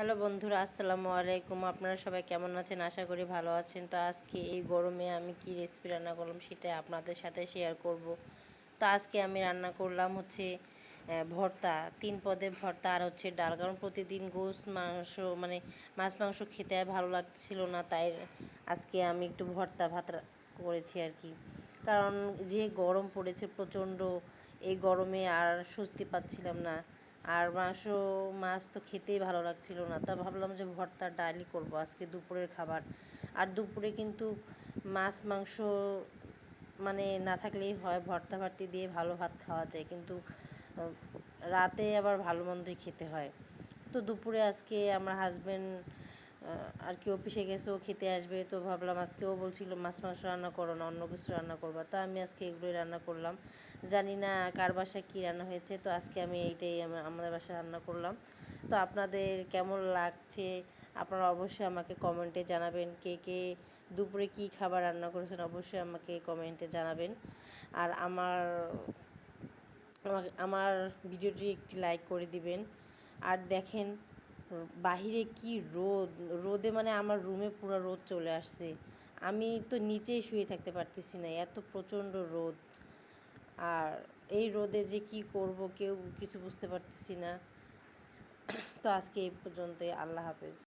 Hello বন্ধুরা, আসসালামু আলাইকুম। আপনারা সবাই কেমন আছেন? আশা করি ভালো আছেন। তো আজকে এই গরমে আমি কি রেসিপি রান্না করলাম সেটাই আপনাদের সাথে শেয়ার করব। তো আজকে আমি রান্না করলাম হচ্ছে ভর্তা, 3 পদের ভর্তা আর হচ্ছে ডাল। কারণ প্রতিদিন গোশ মাংস মানে মাছ মাংস খেতে আর ভালো লাগছিল না, তাই আজকে আমি একটু ভর্তা ভাত করেছি আর কি। কারণ যে গরম পড়েছে প্রচণ্ড, এই গরমে আর স্বস্তি পাচ্ছিলাম না। আর মাছ তো খেতেই ভালো লাগছিল না, তা ভাবলাম যে ভর্তা ডালই করব আজকে দুপুরের খাবার। আর দুপুরে কিন্তু মাছ মাংস মানে না থাকলেই হয়, ভর্তা ভাতি দিয়ে ভালো ভাত খাওয়া যায়, কিন্তু রাতে আবার ভালো মন্দই খেতে হয়। তো দুপুরে আজকে আমার হাজব্যান্ড আর কি অফিসে গেছে, ও খেতে আসবে, তো ভাবলাম আজকেও বলছিল মাছ মাংস রান্না করো না, অন্য কিছু রান্না করবা। তো আমি আজকে এগুলোই রান্না করলাম। জানি না কার বাসায় কী রান্না হয়েছে, তো আজকে আমি এইটাই আমাদের বাসায় রান্না করলাম। তো আপনাদের কেমন লাগছে আপনারা অবশ্যই আমাকে কমেন্টে জানাবেন। কে কে দুপুরে কী খাবার রান্না করেছেন অবশ্যই আমাকে কমেন্টে জানাবেন। আর আমার ভিডিওটি একটি লাইক করে দিবেন। আর দেখেন বাহিরে কি রোদ, রোদে মানে আমার রুমে পুরো রোদ চলে আসছে। আমি তো নিচেই শুয়ে থাকতে পারতেছি না, এত প্রচণ্ড রোদ। আর এই রোদে যে কি করব কেউ কিছু বুঝতে পারতেছি না। তো আজকে এই পর্যন্তই, আল্লাহ হাফেজ।